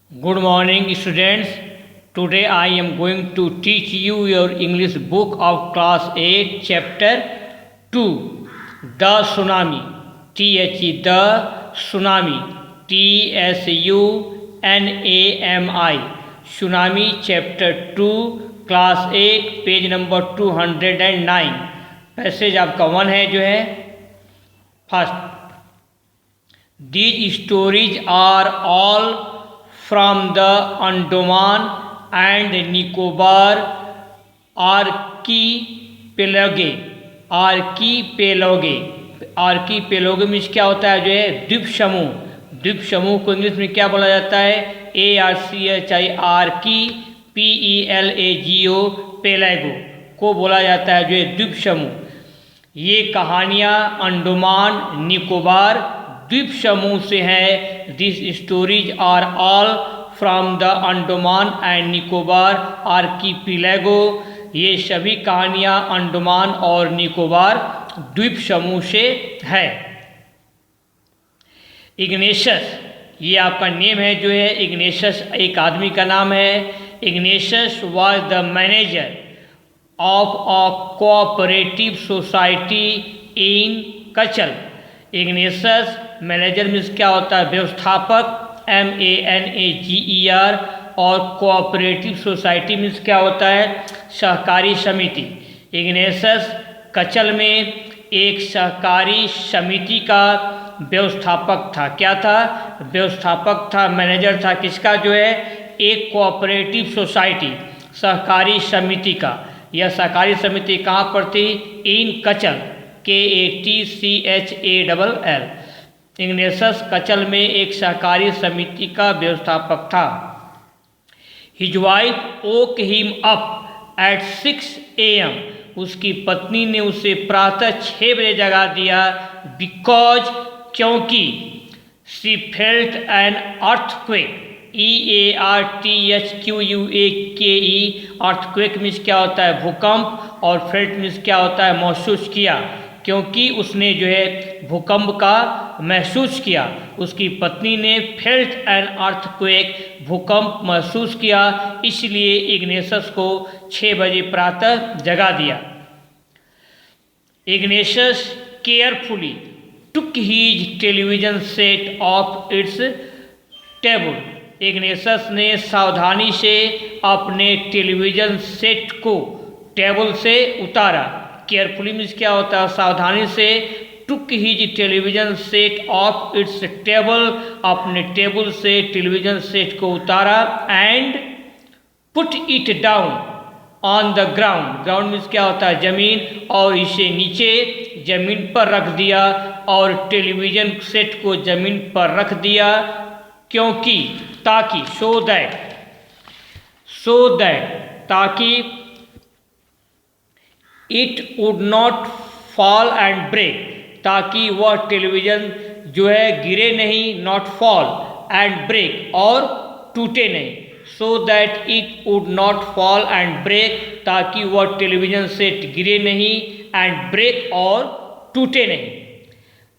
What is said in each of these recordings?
Good morning, students. Today I am going to teach you your English book of class 8, chapter 2, The Tsunami. The Tsunami. TSUNAMI. Tsunami, chapter 2, class 8, page number 209. Passage आपका 1 है जो है first. These stories are all from the Andaman and Nicobar archipelago. Archipelago means क्या होता है जो है द्वीप समूह. द्वीप समूह को इंग्लिश में क्या बोला जाता है? ARCHI पेलागो को बोला जाता है जो है द्वीप समूह. ये कहानियाँ अंडमान निकोबार द्वीप समूह से है. This stories are all from the Andaman and Nicobar archipelago. ये सभी कहानियाँ अंडमान और निकोबार द्वीप समूह से है. इग्नेशस, ये आपका नेम है जो है. इग्नेशस एक आदमी का नाम है. Ignatius was the manager of a cooperative society in Katchal. Ignatius manager means क्या होता है? व्यवस्थापक, MANAGER. और कोऑपरेटिव सोसाइटी मीन्स क्या होता है? सहकारी समिति. इग्नेशस कचल में एक सहकारी समिति का व्यवस्थापक था. क्या था? व्यवस्थापक था, मैनेजर था. किसका जो है? एक कोऑपरेटिव सोसाइटी, सहकारी समिति का. यह सहकारी समिति कहाँ पर थी? इन कचल, KATCHALL. इग्नेशस कचल में एक सहकारी समिति का व्यवस्थापक था. His wife woke him up at 6 AM. उसकी पत्नी ने उसे प्रातः 6 बजे जगा दिया. बिकॉज, क्योंकि she felt an earthquake. EARTHQUAKE. Earthquake means क्या होता है? भूकंप. और फेल्ट मीन्स क्या होता है? महसूस किया. क्योंकि उसने जो है भूकंप का महसूस किया. उसकी पत्नी ने फेल्ट एन अर्थक्वेक, भूकंप महसूस किया, इसलिए इग्नेशस को 6 बजे प्रातः जगा दिया. Ignatius carefully took his television set off its table. Ignatius ने सावधानी से अपने टेलीविजन सेट को टेबल से उतारा. केयरफुली मीन्स क्या होता है? सावधानी से. Took his television set off its table, अपने टेबल से टेलीविजन सेट को उतारा. And put it down on the ground. Ground means क्या होता है? जमीन. और इसे नीचे जमीन पर रख दिया. और टेलीविजन सेट को जमीन पर रख दिया. क्योंकि, ताकि, सो दैट, ताकि it would not fall and break, ताकि वह टेलीविज़न जो है गिरे नहीं. नॉट फॉल एंड ब्रेक, और टूटे नहीं. So that it would not fall and break, ताकि वह टेलीविज़न सेट गिरे नहीं एंड ब्रेक, और टूटे नहीं.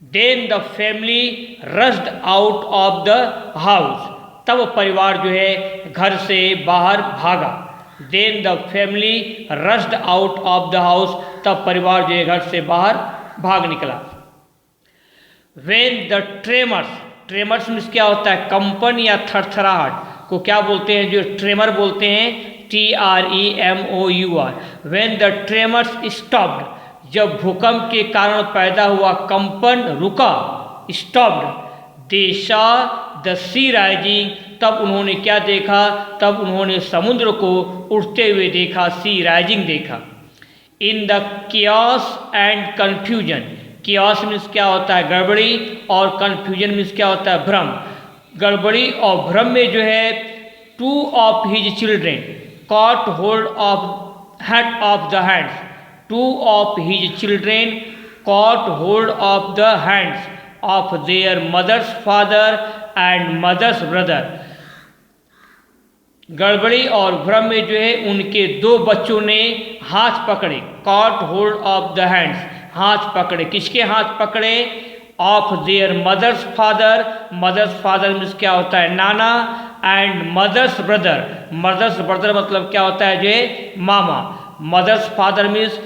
Then the family rushed out of the house. तब परिवार जो है घर से बाहर भागा. Then the family rushed out of the house. तब परिवार जो है घर से बाहर भाग निकला. वेन द ट्रेमर्स मीन्स क्या होता है? कंपन या थरथराहट को क्या बोलते हैं? जो ट्रेमर बोलते हैं, TREMOUR. When the tremors stopped, जब भूकंप के कारण पैदा हुआ कंपन रुका, stopped. They saw the sea rising, तब उन्होंने क्या देखा? तब उन्होंने समुद्र को उठते हुए देखा, सी राइजिंग देखा. In the chaos and confusion. Chaos means क्या होता है? गड़बड़ी. और कन्फ्यूजन मीन्स क्या होता है? भ्रम. गड़बड़ी और भ्रम में जो है 2 of his children cot hold of the hands. 2 of his children caught hold of the hands of their mother's father and mother's brother. गड़बड़ी और भ्रम में जो है उनके 2 बच्चों ने हाथ पकड़े. caught hold of the hands, हाथ पकड़े. किसके हाथ पकड़े? Of their mother's father, mother's father means क्या होता है नाना, and mother's brother. Mother's brother मतलब क्या होता है, जो है मामा। मदर्स फादर मीन्स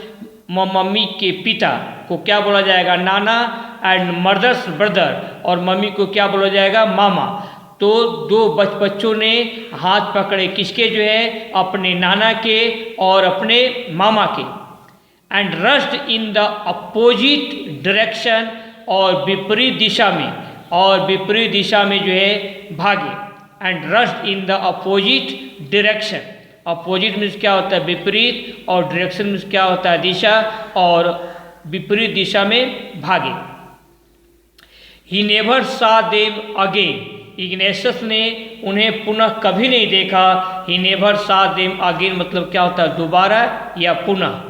मम्मी के पिता को क्या बोला जाएगा, नाना। एंड मदर्स ब्रदर, और मम्मी को क्या बोला जाएगा, मामा। तो दो बच्चों ने हाथ पकड़े, किसके, जो है अपने नाना के और अपने मामा के। And rushed in the opposite direction, और विपरीत दिशा में, और विपरीत दिशा में जो है भागे। And rushed in the opposite direction. Opposite means क्या होता है, विपरीत, और डायरेक्शन मीन्स क्या होता है, दिशा, और विपरीत दिशा में भागे। ही नेवर सा देम अगेन। इग्नेशियस ने उन्हें पुनः कभी नहीं देखा। ही नेवर सा देम अगेन मतलब क्या होता है, दोबारा या पुनः।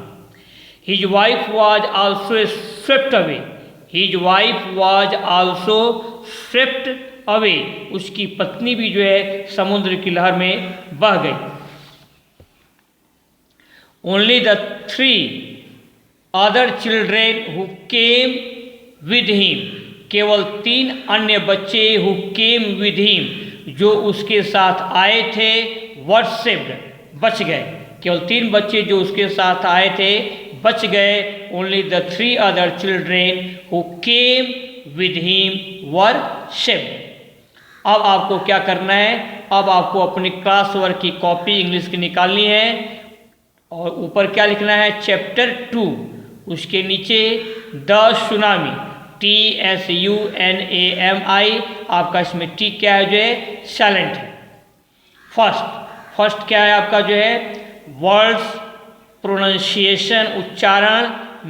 His wife was also swept away. His wife was also swept away. उसकी पत्नी भी जो है समुद्र की लहर में बह गई। Only the 3 other children who came with him. केवल 3 अन्य बच्चे हु केम विद हिम, जो उसके साथ आए थे, वर सेव्ड, बच गए। केवल 3 बच्चे जो उसके साथ आए थे बच गए। Only the 3 other children who came with him were saved. अब आपको क्या करना है, अब आपको अपनी क्लास वर्क की कॉपी इंग्लिश की निकालनी है, और ऊपर क्या लिखना है, चैप्टर 2, उसके नीचे द सुनामी, TSUNAMI। आपका इसमें टी क्या है, जो है साइलेंट है। फर्स्ट क्या है आपका, जो है वर्ड्स, प्रोनाउंसिएशन, उच्चारण,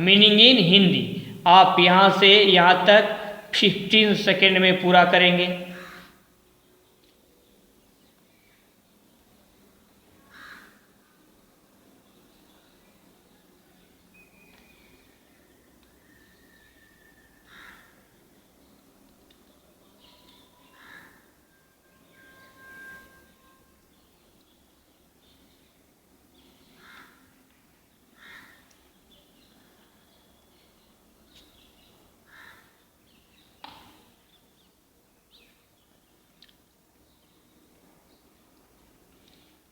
मीनिंग इन हिंदी। आप यहाँ से यहाँ तक 15 सेकेंड में पूरा करेंगे।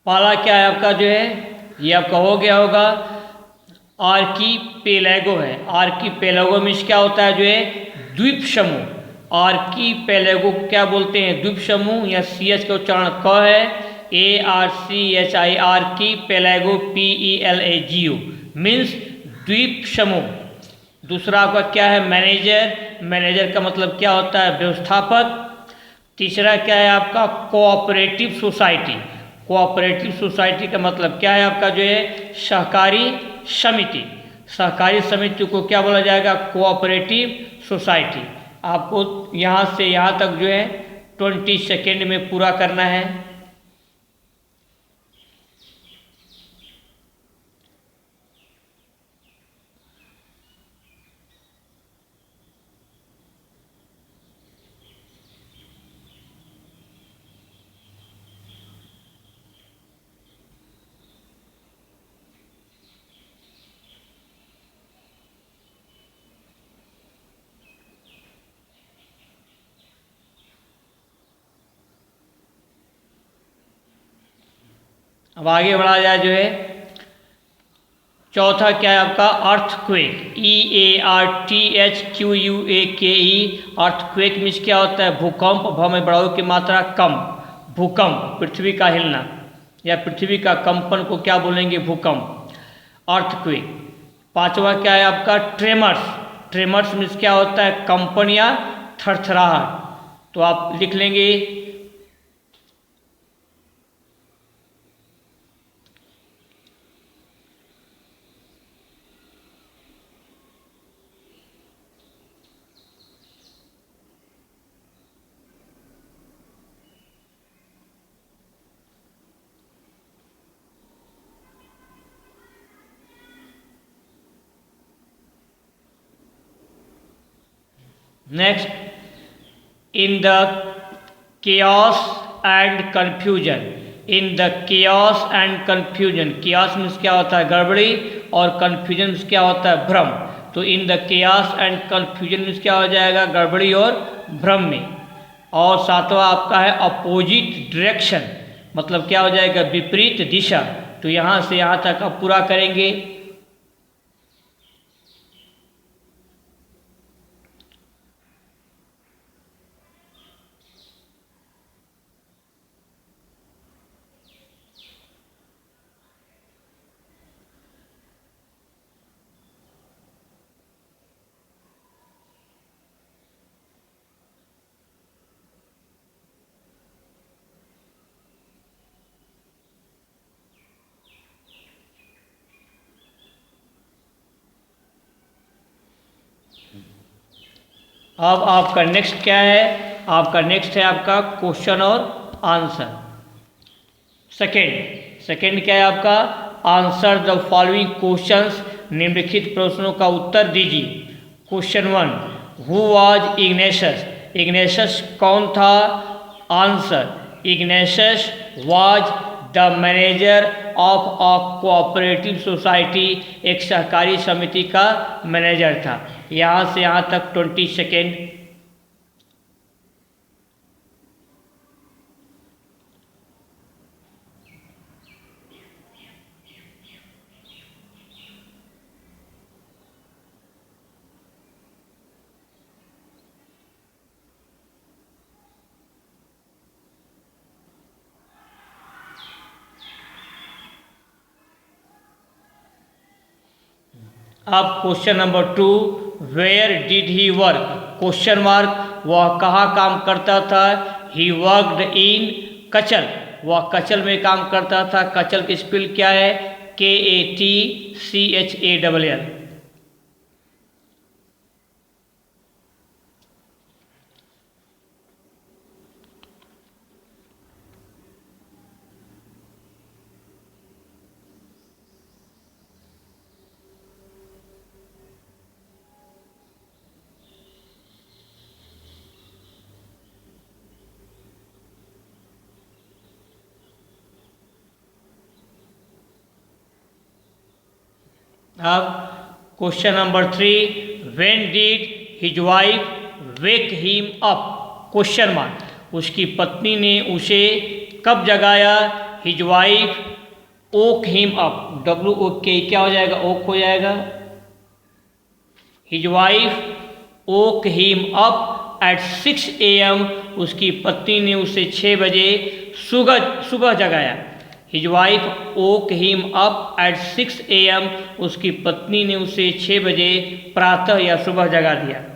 पहला क्या है आपका, जो है ये आपका हो गया होगा, आर्कीपेलागो है। आर्कीपेलागो मीन्स क्या होता है, जो है द्वीप समूह। आर्कीपेलागो क्या बोलते हैं, द्वीप समूह, या CH का उच्चारण क है, ARCHI, आर्कीपेलागो, PELAGO मीन्स द्वीप समूह। दूसरा आपका क्या है, मैनेजर। मैनेजर का मतलब क्या होता है, व्यवस्थापक। तीसरा क्या है आपका, कोऑपरेटिव सोसाइटी। कोऑपरेटिव सोसाइटी का मतलब क्या है आपका, जो है सहकारी समिति। सहकारी समिति को क्या बोला जाएगा, कोऑपरेटिव सोसाइटी। आपको यहाँ से यहाँ तक जो है 20 सेकेंड में पूरा करना है। अब आगे बढ़ा जाए, जो है चौथा क्या है आपका, अर्थक्वेक, EARTHQUAKE। अर्थक्वेक मीन्स क्या होता है, भूकंप। भ में बढ़ाओ की मात्रा कम, भूकंप, पृथ्वी का हिलना या पृथ्वी का कंपन को क्या बोलेंगे, भूकंप, अर्थक्वेक। पांचवा क्या है आपका, ट्रेमर्स। ट्रेमर्स मीन्स क्या होता है, कंपन या थरथराहट। तो आप लिख लेंगे next, in the chaos and confusion. In the chaos and confusion. chaos means क्या होता है, गड़बड़ी, और कन्फ्यूजन मीन्स क्या होता है, भ्रम। तो in the chaos and confusion means क्या हो जाएगा, गड़बड़ी और भ्रम में। और सातवां आपका है अपोजिट डायरेक्शन, मतलब क्या हो जाएगा, विपरीत दिशा। तो यहाँ से यहाँ तक आप पूरा करेंगे। अब आपका नेक्स्ट क्या है, आपका नेक्स्ट है आपका क्वेश्चन और आंसर। सेकंड क्या है आपका, आंसर द फॉलोइंग क्वेश्चंस, निम्नलिखित प्रश्नों का उत्तर दीजिए। Question 1, who was Ignatius, Ignatius कौन था। Answer, Ignatius was the manager of a cooperative society, एक सहकारी समिति का मैनेजर था। यहाँ से यहाँ तक 20 सेकेंड। अब question number 2, where did he work, question mark, वह कहाँ काम करता था। ही वर्कड इन कचल, वह कचल में काम करता था। कचल की स्पेल क्या है, KATCHALL। अब question number 3, when did his wife wake him up, question mark, उसकी पत्नी ने उसे कब जगाया। His wife woke him up, WOK क्या हो जाएगा, ओक हो जाएगा। His wife woke him up at 6 AM, उसकी पत्नी ने उसे 6 बजे सुबह जगाया। His wife woke him up at 6 AM, उसकी पत्नी ने उसे 6 बजे प्रातः या सुबह जगा दिया।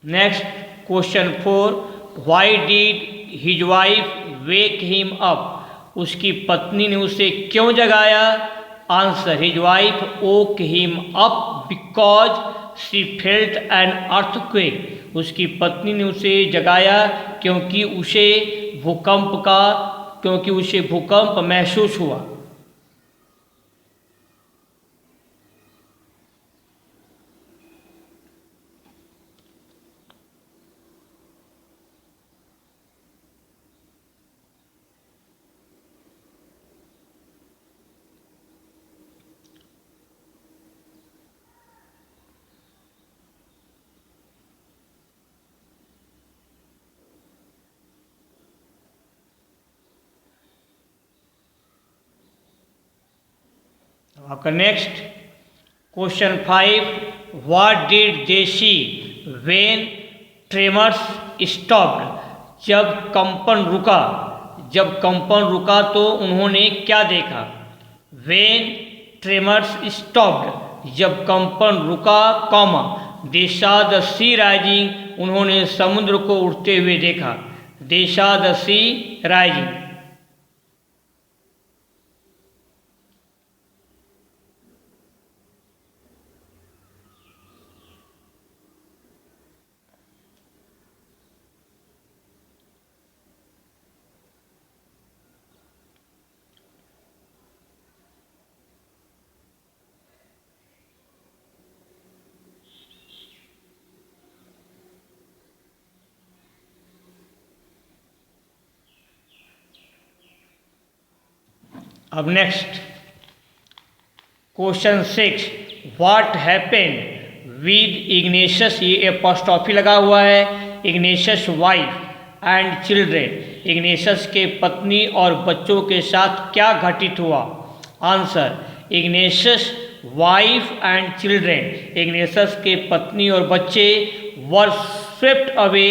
Next question 4, why did his wife wake him up, उसकी पत्नी ने उसे क्यों जगाया। Answer, his wife woke him up because she felt an earthquake, उसकी पत्नी ने उसे जगाया क्योंकि उसे भूकंप महसूस हुआ। आपका next question 5, what did they see when tremors stopped, जब कंपन रुका तो उन्होंने क्या देखा। व्हेन ट्रेमर्स स्टॉप्ड, जब कंपन रुका, comma they saw the sea rising, उन्होंने समुद्र को उठते हुए देखा। They saw the sea rising. अब next question 6, what happened with Ignatius, ये एपोस्ट्रोफी लगा हुआ है, Ignatius wife and children, Ignatius के पत्नी और बच्चों के साथ क्या घटित हुआ? Answer, Ignatius wife and children, Ignatius के पत्नी और बच्चे were swept away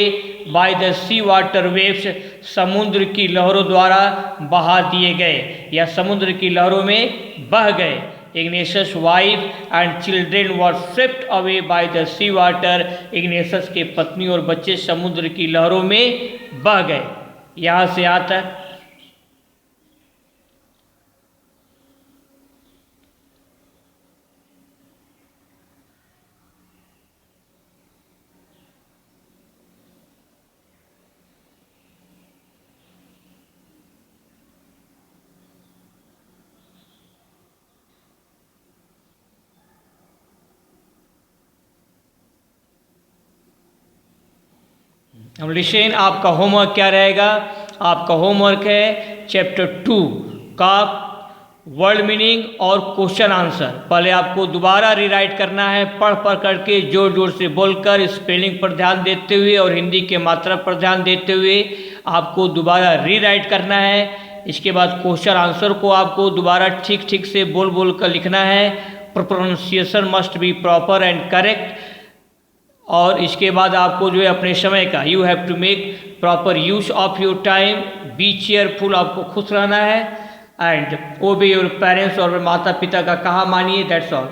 by the sea water waves, समुद्र की लहरों द्वारा बहा दिए गए या समुद्र की लहरों में बह गए। Ignatius wife and children were swept away by the sea water, Ignatius के पत्नी और बच्चे समुद्र की लहरों में बह गए। यहाँ से यहाँ तक हम लिशन, आपका होमवर्क क्या रहेगा? आपका होमवर्क है चैप्टर 2 का वर्ड मीनिंग और क्वेश्चन आंसर। पहले आपको दोबारा रीराइट करना है, पढ़ पढ़ करके जोर जोर से बोलकर, स्पेलिंग पर ध्यान देते हुए और हिंदी के मात्रा पर ध्यान देते हुए आपको दोबारा रीराइट करना है। इसके बाद क्वेश्चन आंसर को आपको दोबारा ठीक ठीक से बोल बोल कर लिखना है। Pronunciation must be proper and correct. और इसके बाद आपको जो है अपने समय का, you have to make proper use of your time, be cheerful, आपको खुश रहना है, एंड ओबे योर पेरेंट्स, और माता पिता का कहा मानिए। That's all.